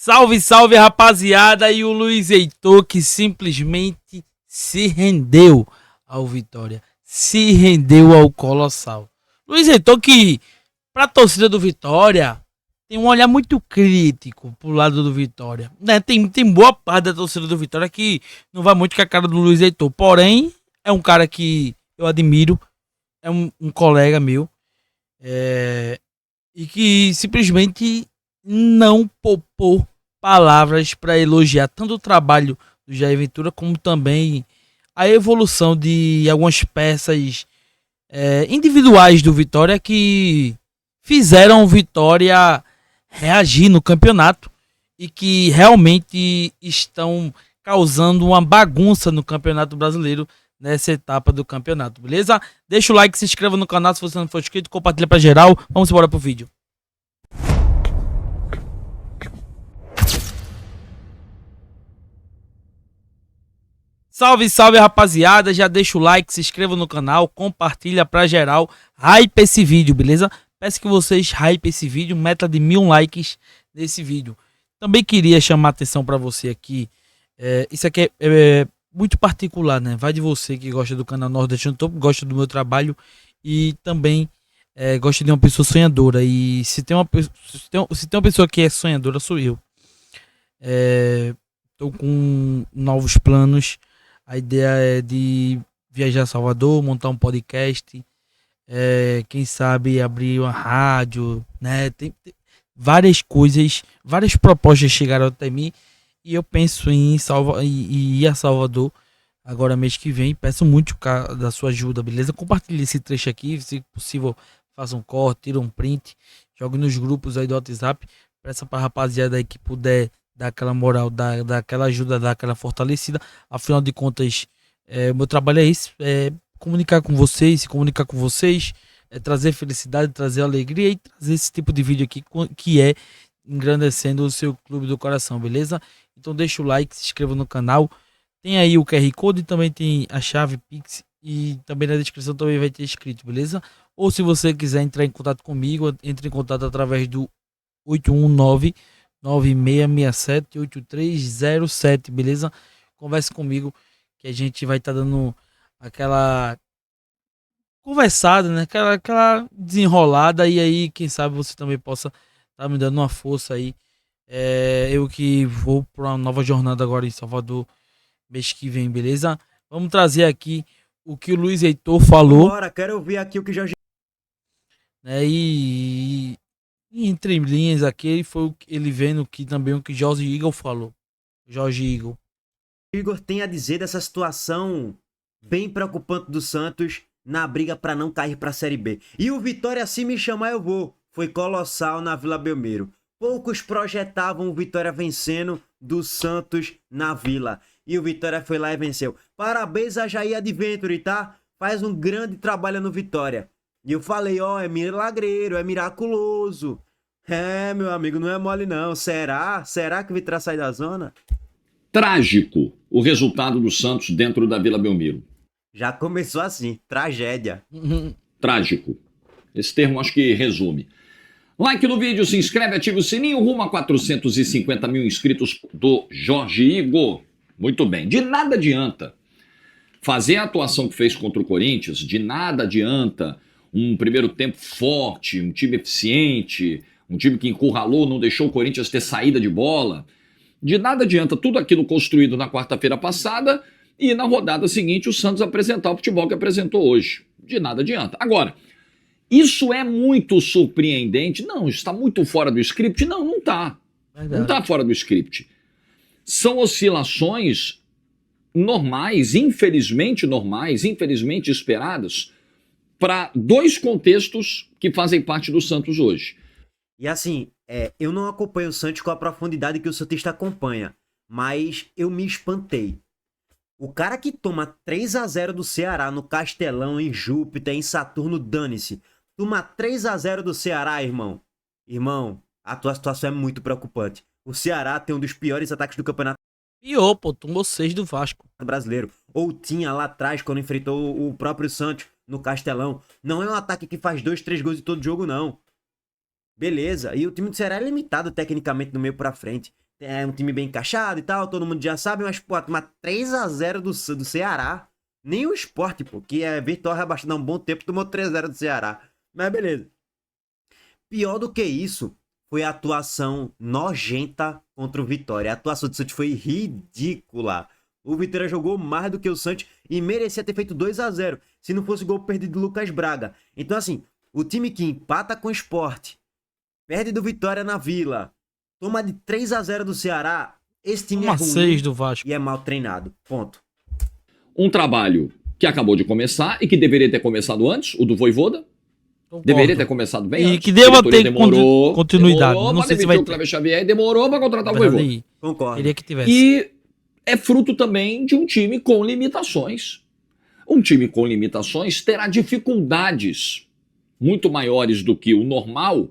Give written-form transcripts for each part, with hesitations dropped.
Salve, salve, rapaziada! E o Luiz Heitor que simplesmente se rendeu ao Vitória. Se rendeu ao Colossal. Luiz Heitor que, pra torcida do Vitória, tem um olhar muito crítico pro lado do Vitória. Né? Tem boa parte da torcida do Vitória que não vai muito com a cara do Luiz Heitor. Porém, é um cara que eu admiro. É um colega meu. E que simplesmente não poupou palavras para elogiar tanto o trabalho do Jair Ventura como também a evolução de algumas peças individuais do Vitória que fizeram o Vitória reagir no campeonato e que realmente estão causando uma bagunça no Campeonato Brasileiro nessa etapa do campeonato, beleza? Deixa o like, se inscreva no canal se você não for inscrito, compartilha pra geral. Vamos embora pro vídeo. Salve, salve, rapaziada, já deixa o like, se inscreva no canal, compartilha pra geral, hype esse vídeo, beleza? Peço que vocês hype esse vídeo, meta de 1000 likes nesse vídeo. Também queria chamar a atenção pra você aqui, isso aqui é muito particular, né? Vai de você que gosta do canal Nordestino Top, gosta do meu trabalho e também gosta de uma pessoa sonhadora. E se tem uma pessoa que é sonhadora, sou eu. Tô com novos planos. A ideia é de viajar a Salvador, montar um podcast, quem sabe abrir uma rádio, né? Tem várias coisas, várias propostas chegaram até mim e eu penso em ir a Salvador agora mês que vem. Peço muito da sua ajuda, beleza? Compartilhe esse trecho aqui, se possível faça um corte, tira um print, jogue nos grupos aí do WhatsApp, peça pra rapaziada aí que puder dar aquela moral, dar aquela ajuda, dar aquela fortalecida. Afinal de contas, o meu trabalho é isso, comunicar com vocês, se comunicar com vocês, trazer felicidade, trazer alegria e trazer esse tipo de vídeo aqui que é engrandecendo o seu clube do coração, beleza? Então deixa o like, se inscreva no canal, tem aí o QR Code, também tem a chave Pix e também na descrição também vai ter escrito, beleza? Ou se você quiser entrar em contato comigo, entre em contato através do 819 9667-8307, beleza? Converse comigo que a gente vai estar dando aquela conversada, né? Aquela desenrolada e aí, quem sabe você também possa estar me dando uma força aí. Eu que vou para uma nova jornada agora em Salvador mês que vem, beleza? Vamos trazer aqui o que o Luiz Heitor falou. Bora, quero ouvir aqui o que o Jorge... E entre linhas aqui foi ele vendo que também o que Jorge Igor falou. Jorge Igor. Igor tem a dizer dessa situação bem preocupante do Santos na briga para não cair para a Série B. E o Vitória, se me chamar eu vou. Foi colossal na Vila Belmiro. Poucos projetavam o Vitória vencendo do Santos na Vila. E o Vitória foi lá e venceu. Parabéns a Jair Adventure, tá? Faz um grande trabalho no Vitória. E eu falei, é milagreiro, é miraculoso. Meu amigo, não é mole não. Será? Será que o Vitória sai da zona? Trágico o resultado do Santos dentro da Vila Belmiro. Já começou assim, tragédia. Trágico. Esse termo acho que resume. Like no vídeo, se inscreve, ativa o sininho, rumo a 450 mil inscritos do Jorge Igor. Muito bem. De nada adianta fazer a atuação que fez contra o Corinthians, de nada adianta um primeiro tempo forte, um time eficiente, um time que encurralou, não deixou o Corinthians ter saída de bola. De nada adianta tudo aquilo construído na quarta-feira passada e na rodada seguinte o Santos apresentar o futebol que apresentou hoje. De nada adianta. Agora, isso é muito surpreendente? Não, está muito fora do script? Não, não está. Não está fora do script. São oscilações normais, infelizmente esperadas, para dois contextos que fazem parte do Santos hoje. E assim, eu não acompanho o Santos com a profundidade que o santista acompanha, mas eu me espantei. O cara que toma 3-0 do Ceará no Castelão, em Júpiter, em Saturno, dane-se. Toma 3-0 do Ceará, irmão. Irmão, a tua situação é muito preocupante. O Ceará tem um dos piores ataques do campeonato tomou 6 do Vasco brasileiro. Ou tinha lá atrás, quando enfrentou o próprio Santos no Castelão. Não é um ataque que faz 2, 3 gols em todo jogo, não. Beleza. E o time do Ceará é limitado tecnicamente no meio pra frente. é um time bem encaixado e tal, todo mundo já sabe, mas, pô, tomar 3x0 do Ceará, nem o Sport, pô, que é Vitória rebaixado há um bom tempo, tomou 3x0 do Ceará. Mas beleza. Pior do que isso foi a atuação nojenta contra o Vitória. A atuação do Santos foi ridícula. O Vitória jogou mais do que o Santos e merecia ter feito 2x0, se não fosse o gol perdido do Lucas Braga. Então, assim, o time que empata com o Sport, perde do Vitória na Vila, toma de 3x0 do Ceará, esse time é ruim 1x6 do Vasco. e é mal treinado. Ponto. Um trabalho que acabou de começar e que deveria ter começado antes, o do Vojvoda. Concordo. Deveria ter começado bem E antes. que deva A diretoria ter continuidade. Demorou Não pra sei se demitir vai o Cleber Xavier e demorou pra contratar o Vojvoda. ter. Concordo. Queria que tivesse. E é fruto também de um time com limitações. Um time com limitações terá dificuldades muito maiores do que o normal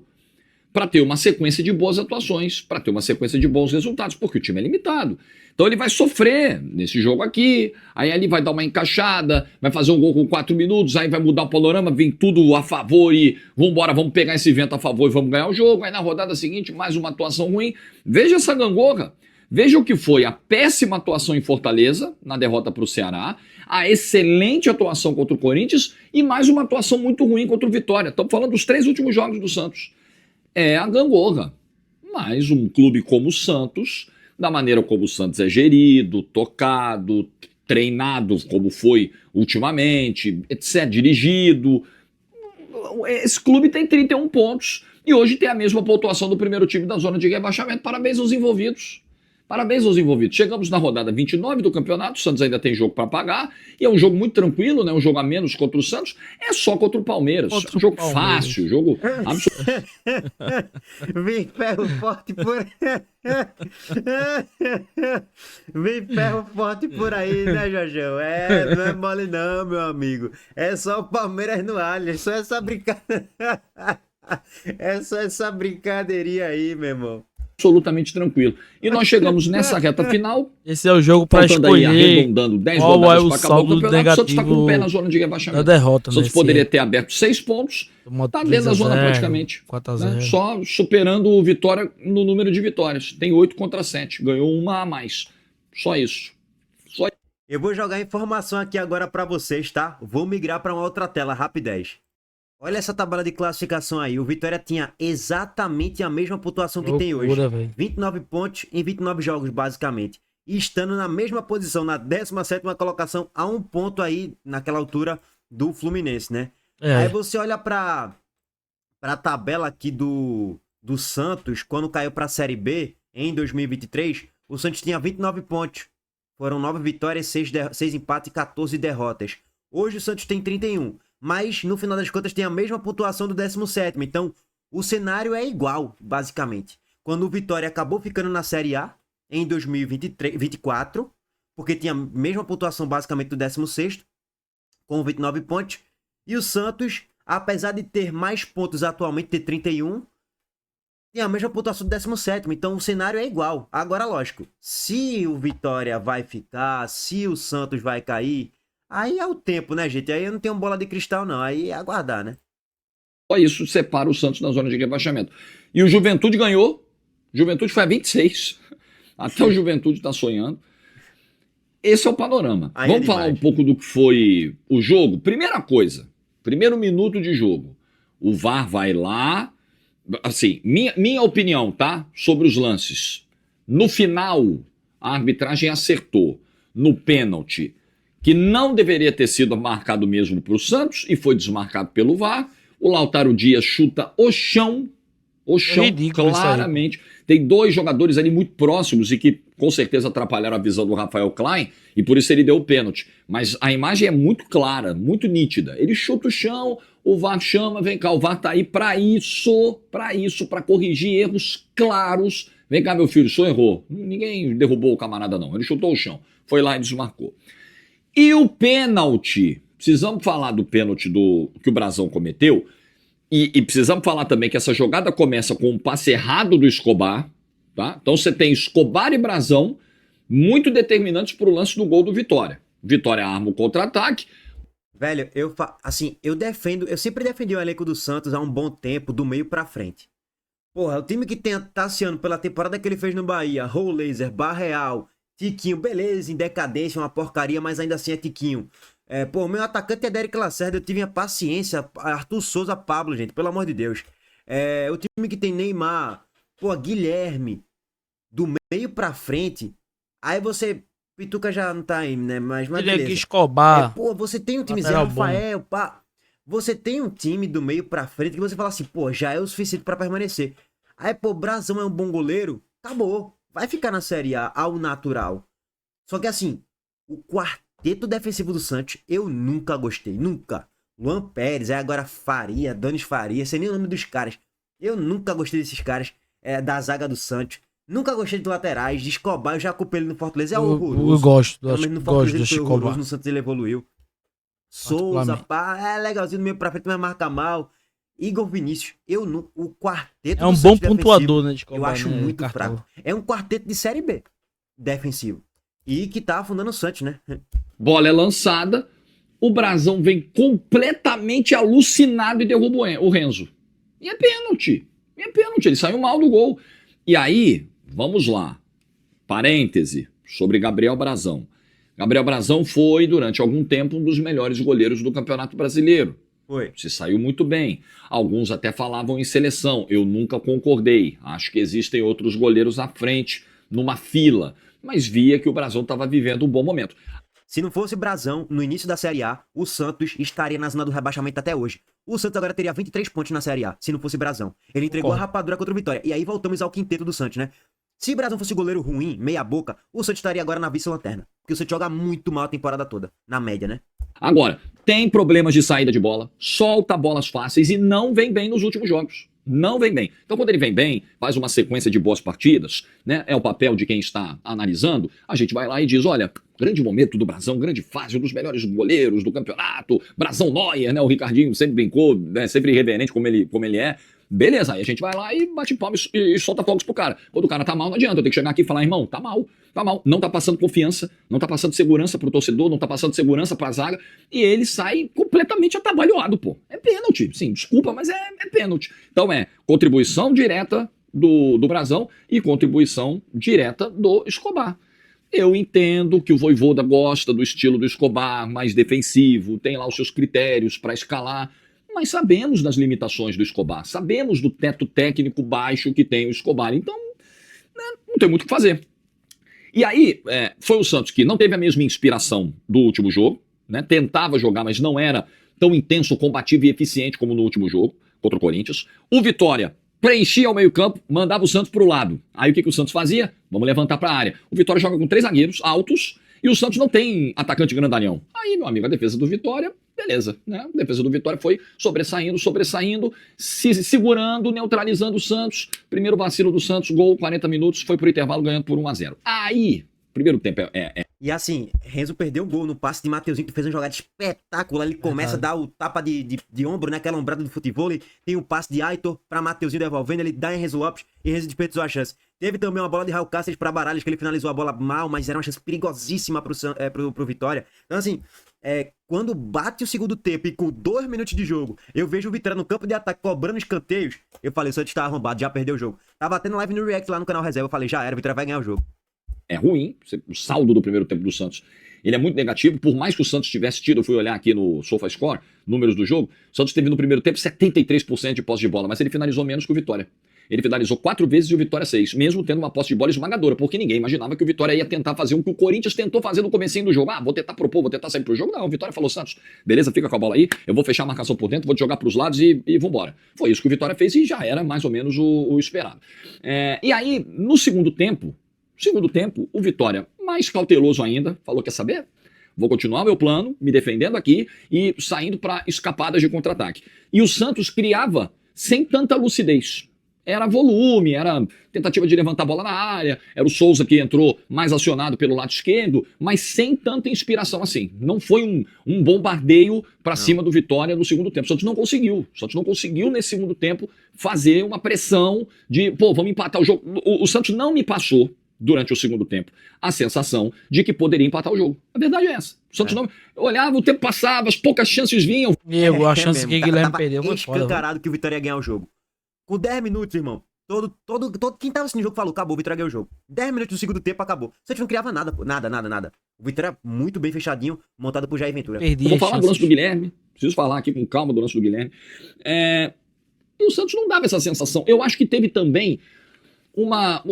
para ter uma sequência de boas atuações, para ter uma sequência de bons resultados, porque o time é limitado. Então ele vai sofrer nesse jogo aqui, aí ele vai dar uma encaixada, vai fazer um gol com 4 minutos, aí vai mudar o panorama, vem tudo a favor e vambora, vamos pegar esse vento a favor e vamos ganhar o jogo. Aí na rodada seguinte, mais uma atuação ruim. Veja essa gangorra. Veja o que foi a péssima atuação em Fortaleza, na derrota para o Ceará, a excelente atuação contra o Corinthians e mais uma atuação muito ruim contra o Vitória. Estamos falando dos 3 últimos jogos do Santos. É a gangorra. Mas um clube como o Santos, da maneira como o Santos é gerido, tocado, treinado como foi ultimamente, etc., dirigido, esse clube tem 31 pontos e hoje tem a mesma pontuação do primeiro time da zona de rebaixamento. Parabéns aos envolvidos. Parabéns aos envolvidos. Chegamos na rodada 29 do campeonato, o Santos ainda tem jogo para pagar, e é um jogo muito tranquilo, né? Um jogo a menos contra o Santos, é só contra o Palmeiras. É um jogo fácil, jogo absolutamente. Vem ferro forte por Vem ferro forte por aí, né, Jorjão? Não é mole não, meu amigo. É só o Palmeiras no alho, é só essa brincadeira. É só essa brincadeirinha aí, meu irmão. Absolutamente tranquilo. E nós chegamos nessa reta final. Esse é o jogo para faltando aí, escolher arredondando 10 qual é rodadas o para acabar o saldo campeonato. O Santos está com o pé na negativo zona de da rebaixamento. derrota. O Santos né? poderia ter aberto 6 pontos, está dentro da zona praticamente. 4x0. Né? Só superando o Vitória no número de vitórias. Tem 8 contra 7. Ganhou uma a mais. Só isso. Só isso. Eu vou jogar informação aqui agora para vocês, tá? Vou migrar para uma outra tela, rapidez. Olha essa tabela de classificação aí. O Vitória tinha exatamente a mesma pontuação que tem hoje. Véio. 29 pontos em 29 jogos, basicamente. E estando na mesma posição, na 17ª colocação, a 1 ponto aí, naquela altura, do Fluminense, né? Aí você olha pra tabela aqui do Santos, quando caiu pra Série B, em 2023, o Santos tinha 29 pontos. Foram 9 vitórias, 6 empates e 14 derrotas. Hoje o Santos tem 31. Mas, no final das contas, tem a mesma pontuação do 17º. Então, o cenário é igual, basicamente. Quando o Vitória acabou ficando na Série A, em 2024, porque tinha a mesma pontuação, basicamente, do 16º, com 29 pontos. E o Santos, apesar de ter mais pontos atualmente, ter 31, tem a mesma pontuação do 17º. Então, o cenário é igual. Agora, lógico, se o Vitória vai ficar, se o Santos vai cair... Aí é o tempo, né, gente? Aí eu não tenho bola de cristal, não. Aí é aguardar, né? Só isso separa o Santos da zona de rebaixamento. E o Juventude ganhou. Juventude foi a 26. Até o Juventude está sonhando. Esse é o panorama. Aí Vamos falar um pouco do que foi o jogo. Primeira coisa, primeiro minuto de jogo. O VAR vai lá. Assim, minha opinião, tá? Sobre os lances. No final, a arbitragem acertou. No pênalti, que não deveria ter sido marcado mesmo para o Santos e foi desmarcado pelo VAR. O Lautaro Dias chuta o chão, ridículo, claramente. Tem 2 jogadores ali muito próximos e que com certeza atrapalharam a visão do Rafael Klein e por isso ele deu o pênalti. Mas a imagem é muito clara, muito nítida. Ele chuta o chão, o VAR chama, vem cá, o VAR tá aí para isso, para corrigir erros claros. Vem cá, meu filho, o senhor errou. Ninguém derrubou o camarada não, ele chutou o chão. Foi lá e desmarcou. E o pênalti, precisamos falar do pênalti que o Brazão cometeu, e precisamos falar também que essa jogada começa com um passe errado do Escobar, tá? Então você tem Escobar e Brazão muito determinantes para o lance do gol do Vitória. Vitória arma o contra-ataque. Velho, eu sempre defendi o elenco do Santos há um bom tempo, do meio pra frente. Porra, o time que tem Tassiano pela temporada que ele fez no Bahia, Raul Laser, Barreal, Tiquinho, beleza, em decadência, uma porcaria, mas ainda assim é Tiquinho. Pô, o meu atacante é Derek Lacerda, eu tive a paciência, Arthur Souza, Pablo, gente, pelo amor de Deus. O time que tem Neymar, pô, Guilherme, do meio pra frente, aí você, Pituca já não tá aí, né, mas Diria que beleza. Escobar. Pô, você tem um time Zé Lateral bom. Rafael, pá. Você tem um time do meio pra frente que você fala assim, pô, já é o suficiente pra permanecer. Aí, pô, Brazão é um bom goleiro, acabou. Vai ficar na Série A ao natural. Só que assim, o quarteto defensivo do Santos, eu nunca gostei, nunca. Luan Pérez, aí agora Faria, Danis Faria, sei nem o nome dos caras. Eu nunca gostei desses caras, da zaga do Santos. Nunca gostei de laterais, de Escobar, eu já culpei ele no Fortaleza, é horroroso. Eu gosto, Pelo menos no gosto Fortaleza do ele foi horroroso, Escobar. no Santos ele evoluiu. Souza, pá, legalzinho no meio pra frente, mas marca mal. Igor Vinícius, o quarteto É um do bom Santos pontuador, né, de eu acho né, muito cartão. fraco. É um quarteto de Série B defensivo. E que tá afundando o Santos, né? Bola é lançada, o Brazão vem completamente alucinado e derruba o Renzo. E é pênalti. Ele saiu mal do gol. E aí, vamos lá. Parêntese sobre Gabriel Brazão. Gabriel Brazão foi, durante algum tempo, um dos melhores goleiros do Campeonato Brasileiro. Foi. Se saiu muito bem. Alguns até falavam em seleção. Eu nunca concordei. Acho que existem outros goleiros à frente, numa fila. Mas via que o Brazão estava vivendo um bom momento. Se não fosse Brazão, no início da Série A, o Santos estaria na zona do rebaixamento até hoje. O Santos agora teria 23 pontos na Série A, se não fosse Brazão. Ele entregou a rapadura contra o Vitória. E aí voltamos ao quinteto do Santos, né? Se Brazão fosse goleiro ruim, meia boca, o Santos estaria agora na vice-lanterna. Porque o Santos joga muito mal a temporada toda, na média, né? Agora, tem problemas de saída de bola, solta bolas fáceis e não vem bem nos últimos jogos. Não vem bem. Então, quando ele vem bem, faz uma sequência de boas partidas, né? É o papel de quem está analisando. A gente vai lá e diz: olha, grande momento do Brazão, grande fase, um dos melhores goleiros do campeonato. Brazão Neuer, né? O Ricardinho sempre brincou, né? Sempre irreverente como ele é. Beleza, aí a gente vai lá e bate palmas e solta fogos pro cara. Quando o cara tá mal, não adianta. Eu tenho que chegar aqui e falar: irmão, tá mal. Não tá passando confiança, não tá passando segurança pro torcedor, não tá passando segurança pra zaga. E ele sai completamente atabalhoado, pô. É pênalti. Sim, desculpa, mas é pênalti. Então contribuição direta do Brazão e contribuição direta do Escobar. Eu entendo que o Vojvoda gosta do estilo do Escobar, mais defensivo, tem lá os seus critérios para escalar, mas sabemos das limitações do Escobar, sabemos do teto técnico baixo que tem o Escobar, então não tem muito o que fazer. E aí, foi o Santos que não teve a mesma inspiração do último jogo, né? Tentava jogar, mas não era tão intenso, combativo e eficiente como no último jogo contra o Corinthians. O Vitória preenchia ao meio-campo, mandava o Santos pro lado. Aí o que o Santos fazia? Vamos levantar pra área. O Vitória joga com 3 zagueiros altos e o Santos não tem atacante grandalhão. Aí, meu amigo, a defesa do Vitória, beleza, né? A defesa do Vitória foi sobressaindo, se segurando, neutralizando o Santos. Primeiro vacilo do Santos, gol, 40 minutos, foi pro intervalo ganhando por 1-0. Aí, primeiro tempo E assim, Renzo perdeu o gol no passe de Mateuzinho, que fez uma jogada espetacular. Ele começa a dar o tapa de ombro, né? Aquela ombrada do futebol. Tem o passe de Aitor pra Mateuzinho devolvendo. Ele dá em Renzo Lopes e Renzo desperdiçou a chance. Teve também uma bola de Raul Cáceres pra Baralhas, que ele finalizou a bola mal, mas era uma chance perigosíssima pro Vitória. Então assim, quando bate o segundo tempo e com 2 minutos de jogo, eu vejo o Vitória no campo de ataque cobrando escanteios. Eu falei: o Santos tá arrombado, já perdeu o jogo. Tava tendo live no React lá no canal Reserva. Eu falei: já era, o Vitória vai ganhar o jogo. É ruim, o saldo do primeiro tempo do Santos, ele é muito negativo, por mais que o Santos tivesse tido, eu fui olhar aqui no SofaScore, números do jogo, o Santos teve no primeiro tempo 73% de posse de bola, mas ele finalizou menos que o Vitória. Ele finalizou 4 vezes e o Vitória 6, mesmo tendo uma posse de bola esmagadora, porque ninguém imaginava que o Vitória ia tentar fazer o que o Corinthians tentou fazer no comecinho do jogo. Vou tentar propor, vou tentar sair pro jogo. Não, o Vitória falou: Santos, beleza, fica com a bola aí, eu vou fechar a marcação por dentro, vou te jogar pros lados e vambora. Foi isso que o Vitória fez e já era mais ou menos o esperado. E aí, no segundo tempo, o Vitória, mais cauteloso ainda, falou: quer saber? Vou continuar meu plano, me defendendo aqui e saindo para escapadas de contra-ataque. E o Santos criava sem tanta lucidez. Era volume, era tentativa de levantar a bola na área, era o Souza que entrou mais acionado pelo lado esquerdo, mas sem tanta inspiração assim. Não foi um bombardeio para cima do Vitória no segundo tempo. O Santos não conseguiu nesse segundo tempo fazer uma pressão de, vamos empatar o jogo. O Santos não me passou, durante o segundo tempo, a sensação de que poderia empatar o jogo. A verdade é essa. O Santos não olhava, o tempo passava, as poucas chances vinham. A chance que o Guilherme tava perdeu foi foda. escancarado que o Vitória ia ganhar o jogo. Com 10 minutos, irmão, Todo quem tava assistindo o jogo falou, acabou, o Vitória ganhou o jogo. 10 minutos do segundo tempo, acabou. O Santos não criava nada, pô. Nada. O Vitória muito bem fechadinho, montado por Jair Ventura. Perdi Eu vou as falar do lance chances. do Guilherme. Preciso falar aqui com calma do lance do Guilherme. E o Santos não dava essa sensação. Eu acho que teve também uma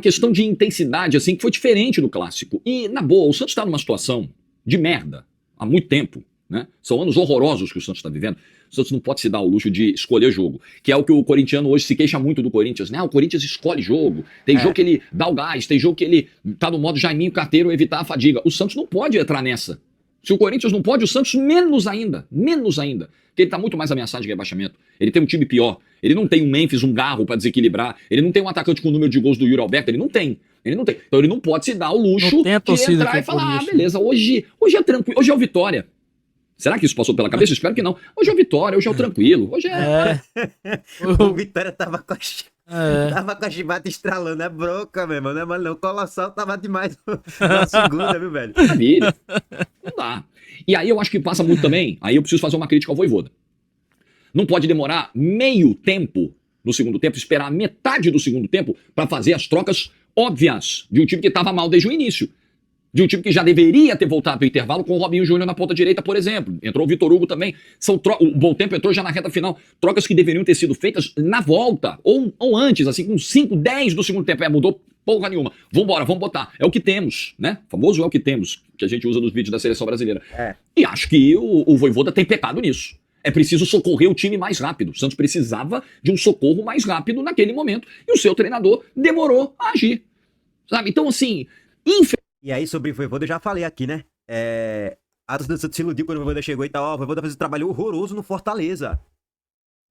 questão de intensidade, assim, que foi diferente do clássico. E, na boa, o Santos está numa situação de merda há muito tempo, né? São anos horrorosos que o Santos está vivendo. O Santos não pode se dar o luxo de escolher jogo, que é o que o corintiano hoje se queixa muito do Corinthians, né? O Corinthians escolhe jogo. Tem jogo que ele dá o gás, tem jogo que ele tá no modo Jaiminho Carteiro evitar a fadiga. O Santos não pode entrar nessa. Se o Corinthians não pode, o Santos menos ainda. Porque ele tá muito mais ameaçado de rebaixamento. Ele tem um time pior. Ele não tem um Memphis, um Garro pra desequilibrar. Ele não tem um atacante com o número de gols do Yuri Alberto. Ele não tem. Então ele não pode se dar o luxo Não tem a de torcida entrar que e falar, por ah, isso. beleza, hoje é tranquilo, hoje é o Vitória. Será que isso passou pela cabeça? Eu espero que não. Hoje é o Vitória, hoje é o tranquilo. Hoje é... O Vitória tava com É. tava com a chibata estralando, é bronca, meu irmão, não é mal não. O Colossal tava demais na segunda, viu, velho? Maravilha. Não dá. E aí eu acho que passa muito também, aí eu preciso fazer uma crítica ao Vojvoda. Não pode demorar meio tempo no segundo tempo, esperar metade do segundo tempo para fazer as trocas óbvias de um time que estava mal desde o início. De um time que já deveria ter voltado do intervalo com o Robinho Júnior na ponta direita, por exemplo. Entrou o Vitor Hugo também. O Bom Tempo entrou já na reta final. Trocas que deveriam ter sido feitas na volta, ou antes, assim, com 5, 10 do segundo tempo. Mudou porra nenhuma. Vambora, vamos botar. É o que temos, né? O famoso é o que temos, que a gente usa nos vídeos da seleção brasileira. E acho que o Vojvoda tem pecado nisso. É preciso socorrer o time mais rápido. O Santos precisava de um socorro mais rápido naquele momento. E o seu treinador demorou a agir. Sabe? Então, assim, E aí, sobre o Vojvoda, eu já falei aqui, né? A torcida do Santos se iludiu quando o Vojvoda chegou e tal. Ó, o Vojvoda fez um trabalho horroroso no Fortaleza.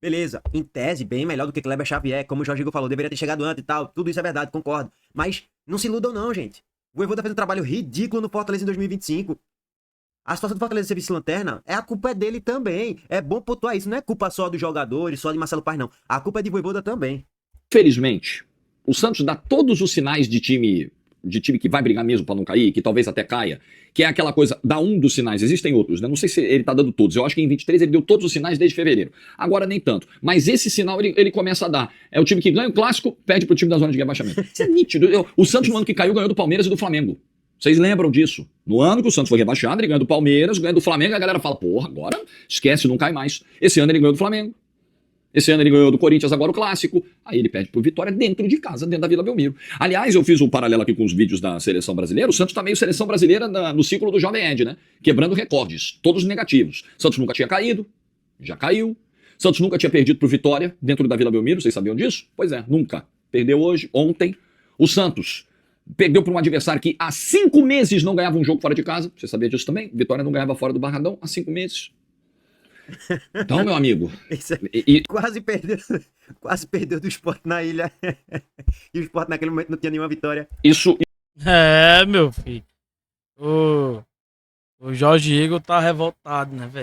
Beleza, em tese, bem melhor do que Kleber Xavier, como o Jorge Igor falou, deveria ter chegado antes e tal. Tudo isso é verdade, concordo. Mas não se iludam não, gente. O Vojvoda fez um trabalho ridículo no Fortaleza em 2025. A situação do Fortaleza ser vice-lanterna, a culpa é dele também. É bom pontuar isso, não é culpa só dos jogadores, só de Marcelo Paes, não. A culpa é de Vojvoda também. infelizmente, o Santos dá todos os sinais de time que vai brigar mesmo pra não cair, que talvez até caia, que é aquela coisa, dá um dos sinais, existem outros, né? Não sei se ele tá dando todos, eu acho que em 23 ele deu todos os sinais desde fevereiro, agora nem tanto, mas esse sinal ele começa a dar, é o time que ganha o clássico, perde pro time da zona de rebaixamento, isso é nítido. O Santos no ano que caiu ganhou do Palmeiras e do Flamengo, vocês lembram disso? No ano que o Santos foi rebaixado, ele ganhou do Palmeiras, ganha do Flamengo, a galera fala, porra, agora esquece, não cai mais. Esse ano ele ganhou do Flamengo. Esse ano ele ganhou do Corinthians, agora o Clássico. Aí ele perde pro Vitória dentro de casa, dentro da Vila Belmiro. Aliás, eu fiz um paralelo aqui com os vídeos da Seleção Brasileira. O Santos tá meio Seleção Brasileira no ciclo do Jovem Ed, né? Quebrando recordes, todos negativos. Santos nunca tinha caído, já caiu. Santos nunca tinha perdido pro Vitória dentro da Vila Belmiro, vocês sabiam disso? Pois é, nunca. Perdeu hoje, ontem. O Santos perdeu para um adversário que há 5 meses não ganhava um jogo fora de casa. Você sabia disso também? Vitória não ganhava fora do Barradão há 5 meses. Então, meu amigo, Quase perdeu do Sport na ilha. E o Sport naquele momento não tinha nenhuma vitória. isso É, meu filho. O Jorge Igor tá revoltado, né, velho?